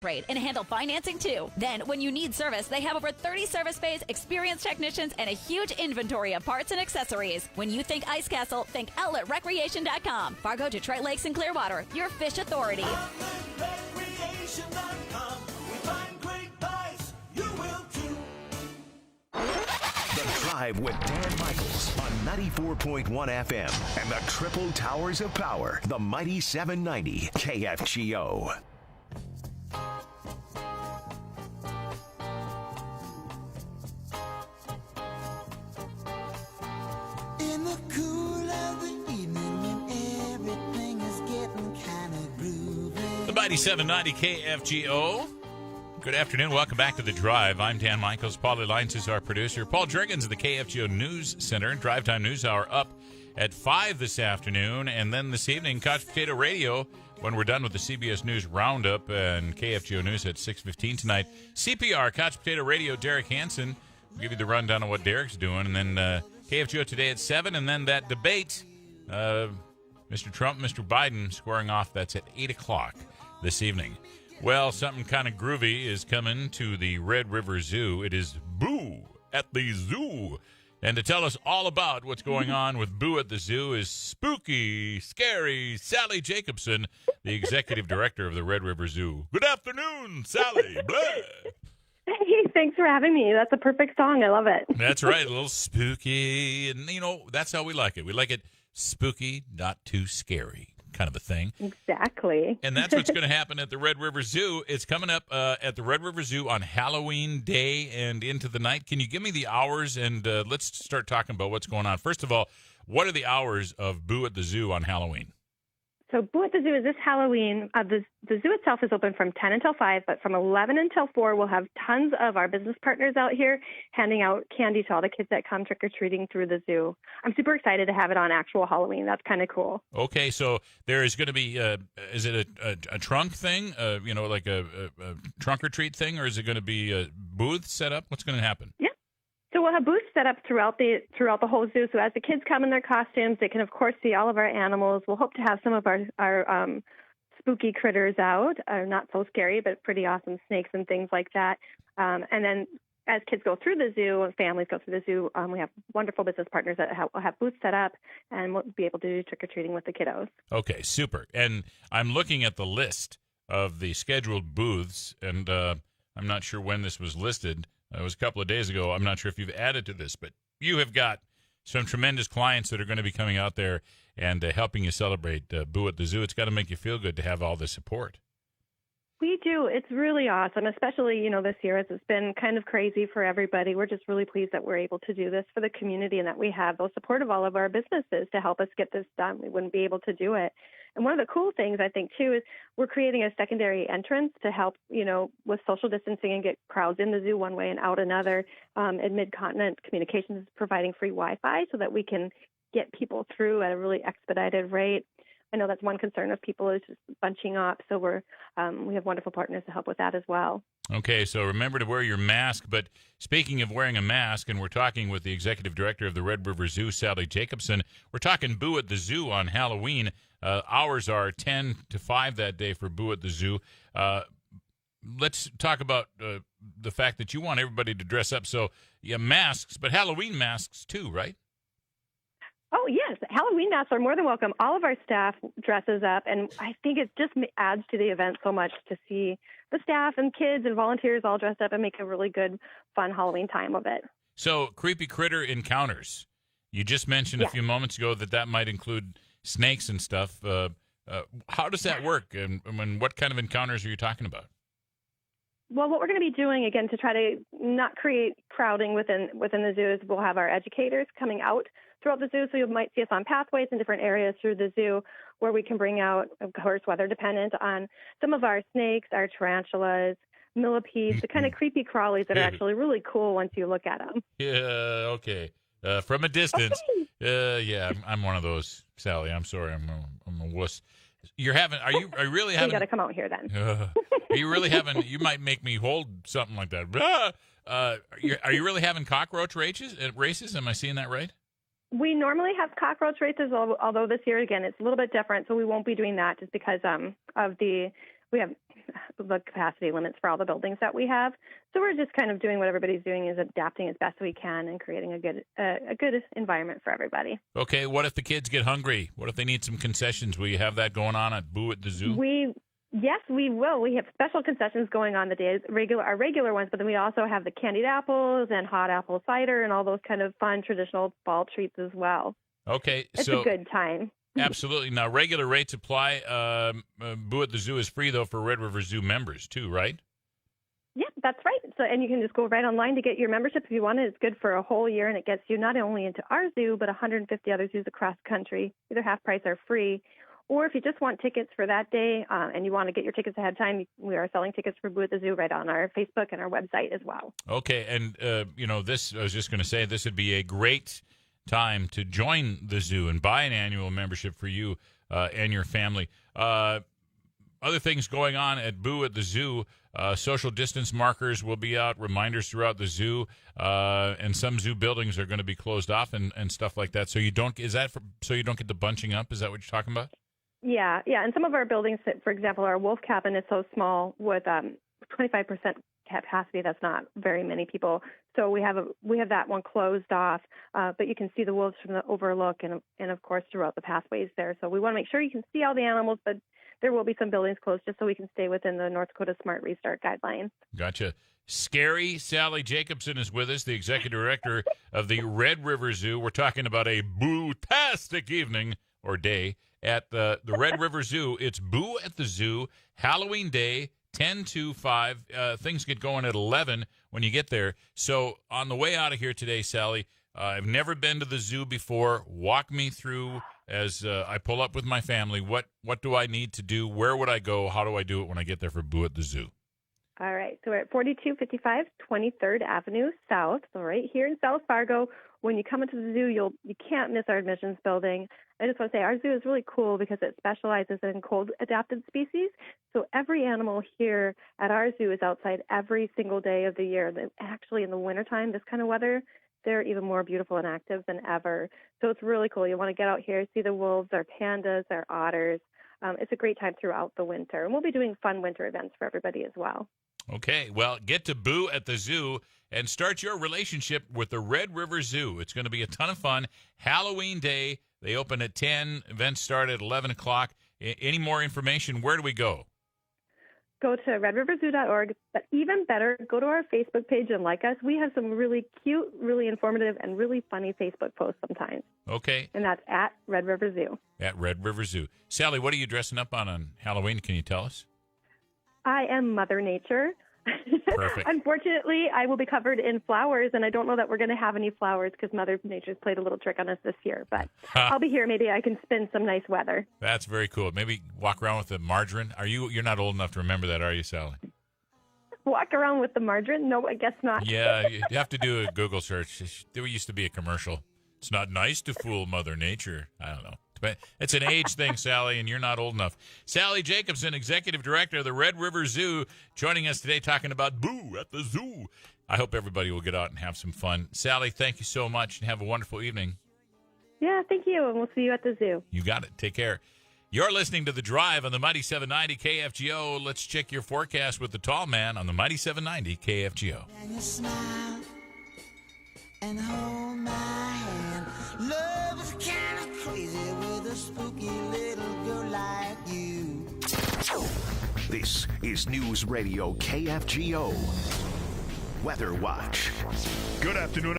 rate and handle financing too. Then, when you need service, they have over 30 service bays, experienced technicians, and a huge inventory of parts and accessories. When you think Ice Castle, think OutletRecreation.com. Fargo, Detroit Lakes, and Clearwater, your fish authority. OutletRecreation.com. We find great buys. You will too. The Drive with Dan Michaels on 94.1 FM and the Triple Towers of Power, the Mighty 790 KFGO. In the cool of the evening when everything is getting kind of groovy. The Mighty 790 KFGO. Good afternoon. Welcome back to The Drive. I'm Dan Michaels. Paulie Lyons is our producer. Paul Driggins of the KFGO News Center. Drive Time News Hour up at 5 this afternoon. And then this evening, Couch Potato Radio, when we're done with the CBS News Roundup and KFGO News at 6:15 tonight. CPR, Couch Potato Radio, Derek Hansen. We'll give you the rundown of what Derek's doing. And then KFGO Today at 7. And then that debate, Mr. Trump, Mr. Biden squaring off. That's at 8 o'clock this evening. Well, something kind of groovy is coming to the Red River Zoo. It is Boo at the Zoo. And to tell us all about what's going on with Boo at the Zoo is spooky, scary Sally Jacobson, the executive director of the Red River Zoo. Good afternoon, Sally. Blah. Hey, thanks for having me. That's a perfect song. I love it. That's right, a little spooky. And, you know, that's how we like it. We like it spooky, not too scary. Kind of a thing. Exactly. And that's what's going to happen at the Red River Zoo. It's coming up at the Red River Zoo on Halloween Day and into the night. Can you give me the hours? And let's start talking about what's going on. First of all, what are the hours of Boo at the Zoo on Halloween? So Boo at the Zoo is this Halloween. The zoo itself is open from 10 until 5, but from 11 until 4, we'll have tons of our business partners out here handing out candy to all the kids that come trick-or-treating through the zoo. I'm super excited to have it on actual Halloween. That's kind of cool. Okay, so there is going to be, is it a trunk thing, like a trunk-or-treat thing, or is it going to be a booth set up? What's going to happen? Yeah. So we'll have booths set up throughout the whole zoo. So as the kids come in their costumes, they can, of course, see all of our animals. We'll hope to have some of our spooky critters out, not so scary, but pretty awesome snakes and things like that. And then as kids go through the zoo and families go through the zoo, we have wonderful business partners that will have booths set up, and we'll be able to do trick-or-treating with the kiddos. Okay, super. And I'm looking at the list of the scheduled booths, and I'm not sure when this was listed. It was a couple of days ago. I'm not sure if you've added to this, but you have got some tremendous clients that are going to be coming out there and helping you celebrate Boo at the Zoo. It's got to make you feel good to have all the support. We do. It's really awesome, especially, this year as it's been kind of crazy for everybody. We're just really pleased that we're able to do this for the community and that we have the support of all of our businesses to help us get this done. We wouldn't be able to do it. And one of the cool things, I think, too, is we're creating a secondary entrance to help, with social distancing and get crowds in the zoo one way and out another. And Mid-Continent Communications is providing free Wi-Fi so that we can get people through at a really expedited rate. I know that's one concern of people is just bunching up. So we have wonderful partners to help with that as well. Okay, so remember to wear your mask. But speaking of wearing a mask, and we're talking with the executive director of the Red River Zoo, Sally Jacobson, we're talking Boo at the Zoo on Halloween. Hours are 10 to 5 that day for Boo at the Zoo. Let's talk about the fact that you want everybody to dress up. So, yeah, masks, but Halloween masks too, right? Oh, yes. Halloween masks are more than welcome. All of our staff dresses up, and I think it just adds to the event so much to see the staff and kids and volunteers all dressed up and make a really good, fun Halloween time of it. So, creepy critter encounters. You just mentioned a few moments ago that might include snakes and stuff. How does that work, and what kind of encounters are you talking about? Well, what we're going to be doing, again, to try to not create crowding within the zoo is we'll have our educators coming out throughout the zoo. So you might see us on pathways in different areas through the zoo where we can bring out, of course, weather dependent on some of our snakes, our tarantulas, millipedes, the kind of creepy crawlies that are actually really cool once you look at them. Yeah, okay. From a distance. Okay. I'm one of those, Sally. I'm sorry. I'm a wuss. Are you really having? You got to come out here then. Are you really having? You might make me hold something like that. Are you really having cockroach races? Am I seeing that right? We normally have cockroach races, although this year again it's a little bit different, so we won't be doing that just because we have the capacity limits for all the buildings that we have. So we're just kind of doing what everybody's doing, is adapting as best we can and creating a good environment for everybody. Okay, what if the kids get hungry? What if they need some concessions? Will you have that going on at Boo at the Zoo? Yes, we will. We have special concessions going on the days, our regular ones, but then we also have the candied apples and hot apple cider and all those kind of fun traditional fall treats as well. Okay, it's a good time. Absolutely. Now, regular rates apply. Boo at the Zoo is free, though, for Red River Zoo members, too, right? Yeah, that's right. So, and you can just go right online to get your membership if you want it. It's good for a whole year, and it gets you not only into our zoo, but 150 other zoos across the country, either half price or free. Or if you just want tickets for that day and you want to get your tickets ahead of time, we are selling tickets for Boo at the Zoo right on our Facebook and our website as well. Okay, and, this, I was just going to say, this would be a great time to join the zoo and buy an annual membership for you and your family. Other things going on at Boo at the Zoo, social distance markers will be out, reminders throughout the zoo, and some zoo buildings are going to be closed off and stuff like that. So you don't get the bunching up? Is that what you're talking about? Yeah. And some of our buildings, for example, our wolf cabin is so small with 25% capacity. That's not very many people. So we have that one closed off, but you can see the wolves from the overlook and of course throughout the pathways there. So we want to make sure you can see all the animals, but there will be some buildings closed just so we can stay within the North Dakota Smart Restart guidelines. Gotcha. Scary Sally Jacobson is with us, the executive director of the Red River Zoo. We're talking about a boo-tastic evening or day at the Red River Zoo. It's Boo at the Zoo, Halloween Day, 10 to 5. Things get going at 11 when you get there. So on the way out of here today, Sally, I've never been to the zoo before. Walk me through as I pull up with my family. What do I need to do? Where would I go? How do I do it when I get there for Boo at the Zoo? All right. So we're at 4255 23rd Avenue South. So right here in South Fargo. When you come into the zoo, you can't miss our admissions building. I just want to say our zoo is really cool because it specializes in cold-adapted species. So every animal here at our zoo is outside every single day of the year. Actually, in the wintertime, this kind of weather, they're even more beautiful and active than ever. So it's really cool. You want to get out here, see the wolves, our pandas, our otters. It's a great time throughout the winter. And we'll be doing fun winter events for everybody as well. Okay, well, get to Boo at the Zoo and start your relationship with the Red River Zoo. It's going to be a ton of fun. Halloween Day, they open at 10. Events start at 11 o'clock. Any more information, where do we go? Go to redriverzoo.org, but even better, go to our Facebook page and like us. We have some really cute, really informative, and really funny Facebook posts sometimes. Okay. And that's at Red River Zoo. At Red River Zoo. Sally, what are you dressing up on Halloween? Can you tell us? I am Mother Nature. Perfect. Unfortunately, I will be covered in flowers, and I don't know that we're going to have any flowers because Mother Nature's played a little trick on us this year. But I'll be here. Maybe I can spin some nice weather. That's very cool. Maybe walk around with the margarine. You're not old enough to remember that, are you, Sally? Walk around with the margarine? No, I guess not. Yeah, you have to do a Google search. There used to be a commercial. It's not nice to fool Mother Nature. I don't know. But it's an age thing, Sally, and you're not old enough. Sally Jacobson, Executive Director of the Red River Zoo, joining us today talking about Boo at the Zoo. I hope everybody will get out and have some fun. Sally, thank you so much, and have a wonderful evening. Yeah, thank you, and we'll see you at the zoo. You got it. Take care. You're listening to The Drive on the Mighty 790 KFGO. Let's check your forecast with the tall man on the Mighty 790 KFGO. And you smile and hold my hand. Love is kind of crazy with a spooky little girl like you. This is News Radio KFGO. Weather Watch. Good afternoon.